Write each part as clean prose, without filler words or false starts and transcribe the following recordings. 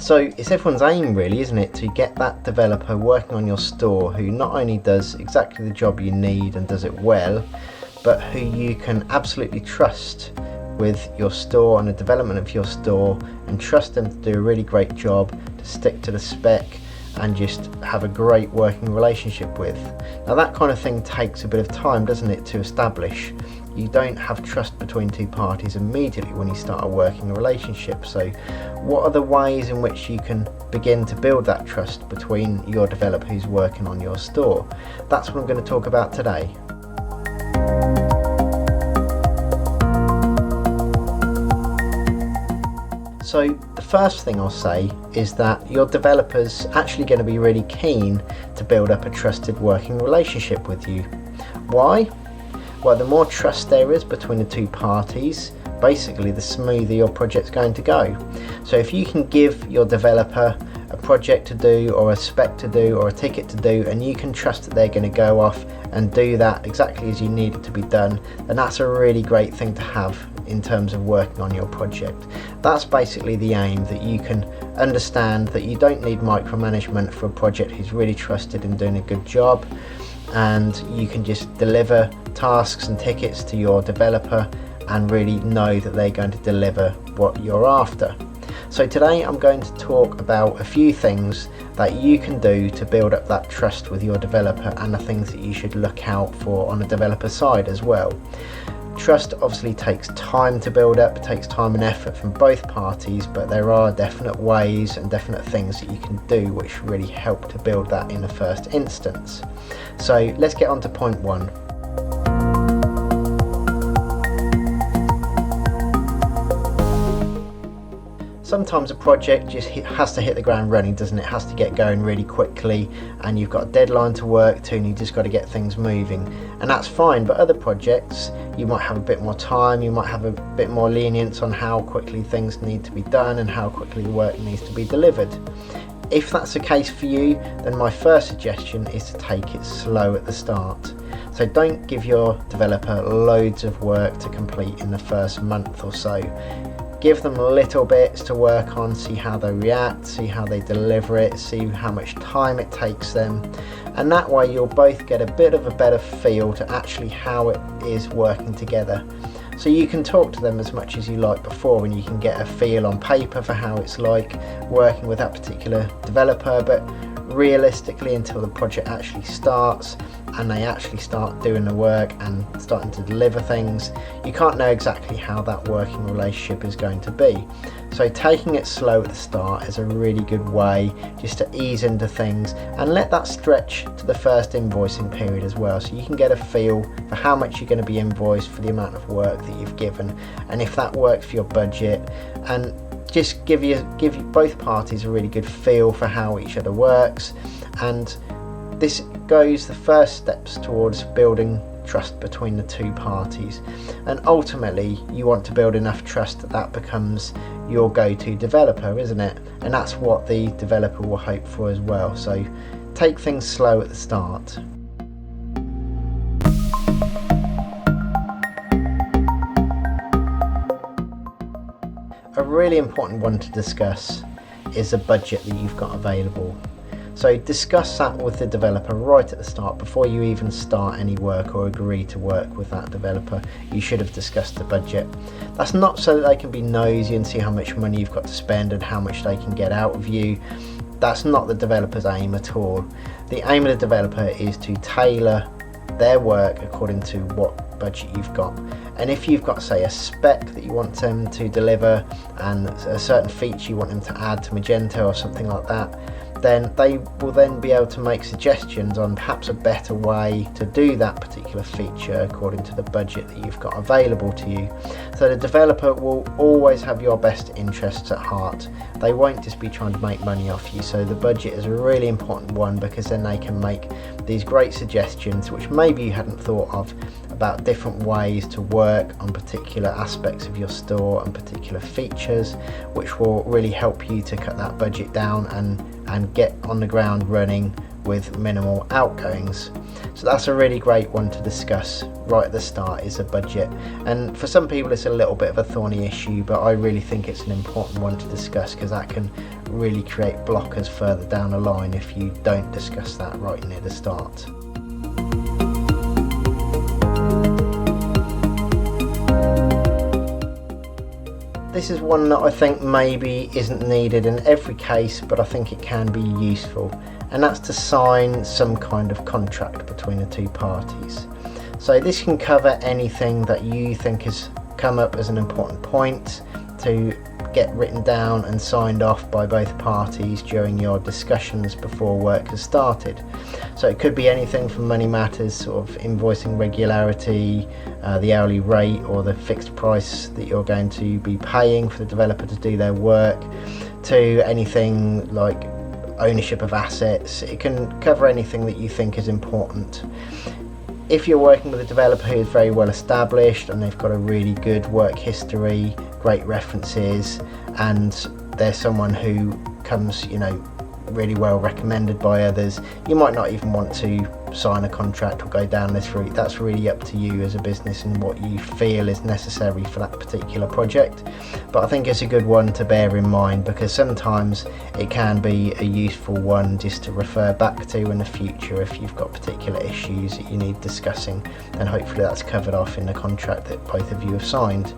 So it's everyone's aim really, isn't it, to get that developer working on your store who not only does exactly the job you need and does it well, but who you can absolutely trust with your store and the development of your store, and trust them to do a really great job, to stick to the spec and just have a great working relationship with. Now that kind of thing takes a bit of time, doesn't it, to establish. You don't have trust between two parties immediately when you start a working relationship. So what are the ways in which you can begin to build that trust between your developer who's working on your store? That's what I'm going to talk about today. So the first thing I'll say is that your developer's actually going to be really keen to build up a trusted working relationship with you. Why? Well, the more trust there is between the two parties, basically the smoother your project's going to go. So if you can give your developer a project to do, or a spec to do, or a ticket to do, and you can trust that they're going to go off and do that exactly as you need it to be done, then that's a really great thing to have in terms of working on your project. That's basically the aim, that you can understand that you don't need micromanagement for a project who's really trusted in doing a good job, and you can just deliver tasks and tickets to your developer and really know that they're going to deliver what you're after. So today I'm going to talk about a few things that you can do to build up that trust with your developer, and the things that you should look out for on the developer side as well. Trust obviously takes time to build up, it takes time and effort from both parties, but there are definite ways and definite things that you can do which really help to build that in the first instance. So let's get on to point one. Sometimes a project just has to hit the ground running, doesn't it? It has to get going really quickly, and you've got a deadline to work to, and you just got to get things moving, and that's fine. But other projects, you might have a bit more time, you might have a bit more lenience on how quickly things need to be done and how quickly the work needs to be delivered. If that's the case for you, then my first suggestion is to take it slow at the start. So don't give your developer loads of work to complete in the first month or so. Give them little bits to work on, see how they react, see how they deliver it, see how much time it takes them, and that way you'll both get a bit of a better feel to actually how it is working together. So you can talk to them as much as you like before, and you can get a feel on paper for how it's like working with that particular developer, but realistically, until the project actually starts and they actually start doing the work and starting to deliver things, you can't know exactly how that working relationship is going to be. So taking it slow at the start is a really good way just to ease into things, and let that stretch to the first invoicing period as well, so you can get a feel for how much you're going to be invoiced for the amount of work that you've given, and if that works for your budget, and just give you both parties a really good feel for how each other works. And this goes the first steps towards building trust between the two parties, and ultimately you want to build enough trust that that becomes your go-to developer, isn't it? And that's what the developer will hope for as well. So take things slow at the start. A really important one to discuss is the budget that you've got available. So discuss that with the developer right at the start. Before you even start any work or agree to work with that developer, you should have discussed the budget. That's not so that they can be nosy and see how much money you've got to spend and how much they can get out of you. That's not the developer's aim at all. The aim of the developer is to tailor their work according to what budget you've got. And if you've got, say, a spec that you want them to deliver and a certain feature you want them to add to Magento or something like that, then they will then be able to make suggestions on perhaps a better way to do that particular feature according to the budget that you've got available to you. So the developer will always have your best interests at heart. They won't just be trying to make money off you. So the budget is a really important one, because then they can make these great suggestions which maybe you hadn't thought of about different ways to work on particular aspects of your store and particular features, which will really help you to cut that budget down and get on the ground running with minimal outgoings. So that's a really great one to discuss right at the start, is a budget. And for some people it's a little bit of a thorny issue, but I really think it's an important one to discuss, because that can really create blockers further down the line if you don't discuss that right near the start. This is one that I think maybe isn't needed in every case, but I think it can be useful, and that's to sign some kind of contract between the two parties. So this can cover anything that you think has come up as an important point to get written down and signed off by both parties during your discussions before work has started. So it could be anything from money matters, sort of invoicing regularity, the hourly rate or the fixed price that you're going to be paying for the developer to do their work, to anything like ownership of assets. It can cover anything that you think is important. If you're working with a developer who is very well established and they've got a really good work history, great references, and they're someone who comes, really well recommended by others, you might not even want to sign a contract or go down this route. That's really up to you as a business and what you feel is necessary for that particular project. But I think it's a good one to bear in mind, because sometimes it can be a useful one just to refer back to in the future if you've got particular issues that you need discussing, and hopefully that's covered off in the contract that both of you have signed.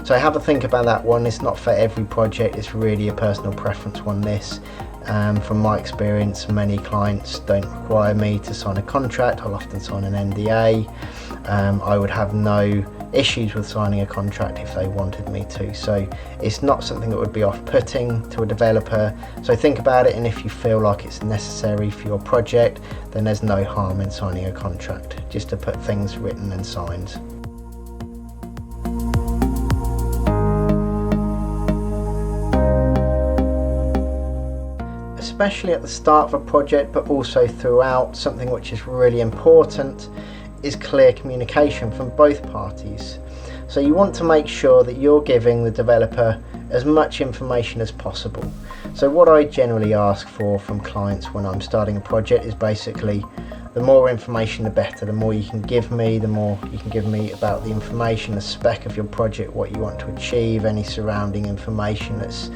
So have a think about that one. It's not for every project, it's really a personal preference one, this. From my experience, many clients don't require me to sign a contract. I'll often sign an NDA. I would have no issues with signing a contract if they wanted me to. So it's not something that would be off-putting to a developer. So think about it, and if you feel like it's necessary for your project, then there's no harm in signing a contract, just to put things written and signed. Especially at the start of a project, but also throughout, something which is really important is clear communication from both parties. So you want to make sure that you're giving the developer as much information as possible. So what I generally ask for from clients when I'm starting a project is basically the more information the better. The more you can give me, the more you can give me about the information, the spec of your project, what you want to achieve, any surrounding information that's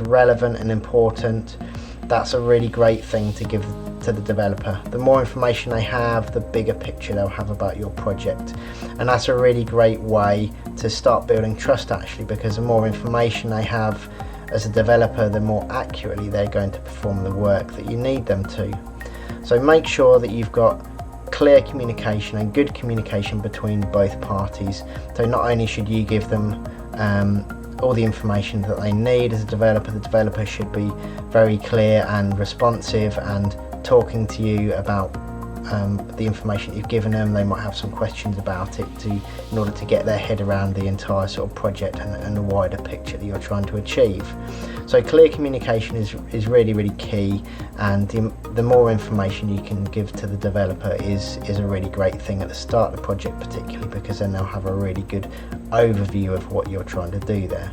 relevant and important. That's a really great thing to give to the developer. The more information they have, the bigger picture they'll have about your project. And that's a really great way to start building trust, actually, because the more information they have as a developer, the more accurately they're going to perform the work that you need them to. So make sure that you've got clear communication and good communication between both parties. So not only should you give them all the information that they need as a developer, the developer should be very clear and responsive and talking to you about the information you've given them. They might have some questions about it in order to get their head around the entire sort of project and the wider picture that you're trying to achieve. So clear communication is really, really key, and the more information you can give to the developer is a really great thing at the start of the project, particularly because then they'll have a really good overview of what you're trying to do there.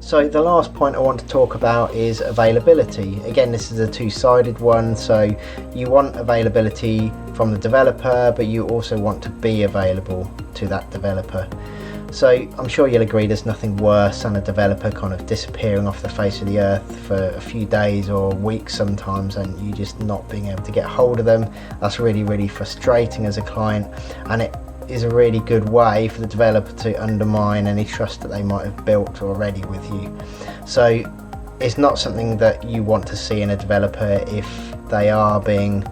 So the last point I want to talk about is availability. Again, this is a two-sided one, so you want availability from the developer, but you also want to be available to that developer. So I'm sure you'll agree there's nothing worse than a developer kind of disappearing off the face of the earth for a few days or weeks sometimes, and you just not being able to get hold of them. That's really, really frustrating as a client, and it is a really good way for the developer to undermine any trust that they might have built already with you. So it's not something that you want to see in a developer if they are being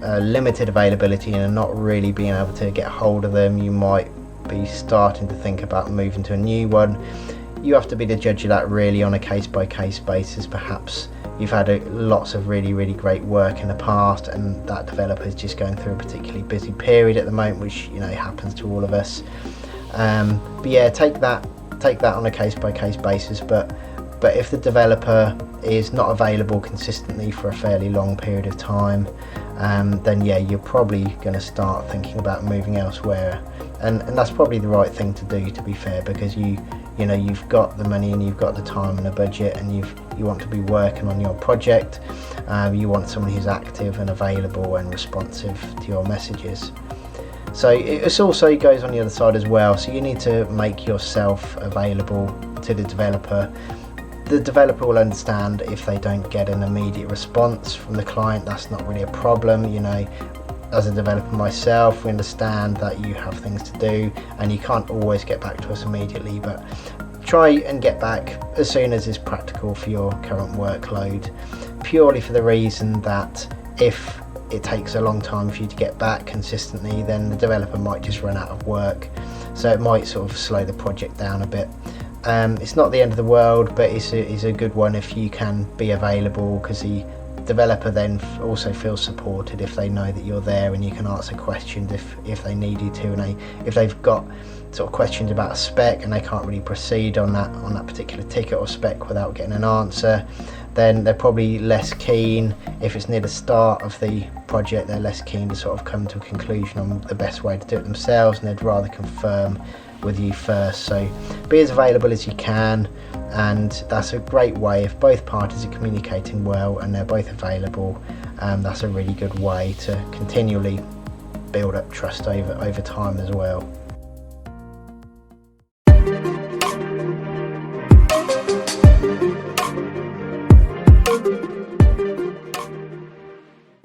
limited availability and are not really being able to get hold of them. You might be starting to think about moving to a new one. You have to be the judge of that really on a case-by-case basis. Perhaps you've had lots of really, really great work in the past, and that developer is just going through a particularly busy period at the moment, which happens to all of us. But yeah, take that on a case-by-case basis. But if the developer is not available consistently for a fairly long period of time, then yeah, you're probably going to start thinking about moving elsewhere. And that's probably the right thing to do, to be fair, because you you know, you've got the money and you've got the time and the budget, and you want to be working on your project. You want someone who's active and available and responsive to your messages. So it also goes on the other side as well. So you need to make yourself available to the developer. The developer will understand if they don't get an immediate response from the client. That's not really a problem. You know, as a developer myself, we understand that you have things to do and you can't always get back to us immediately, but try and get back as soon as is practical for your current workload, purely for the reason that if it takes a long time for you to get back consistently, then the developer might just run out of work, so it might sort of slow the project down a bit. It's not the end of the world, but it's a good one if you can be available, because the developer then also feels supported if they know that you're there and you can answer questions if they need you to, and if they've got sort of questions about a spec and they can't really proceed on that particular ticket or spec without getting an answer, then they're probably less keen. If it's near the start of the project, they're less keen to sort of come to a conclusion on the best way to do it themselves, and they'd rather confirm with you first. So be as available as you can, and that's a great way if both parties are communicating well and they're both available. That's a really good way to continually build up trust over time as well.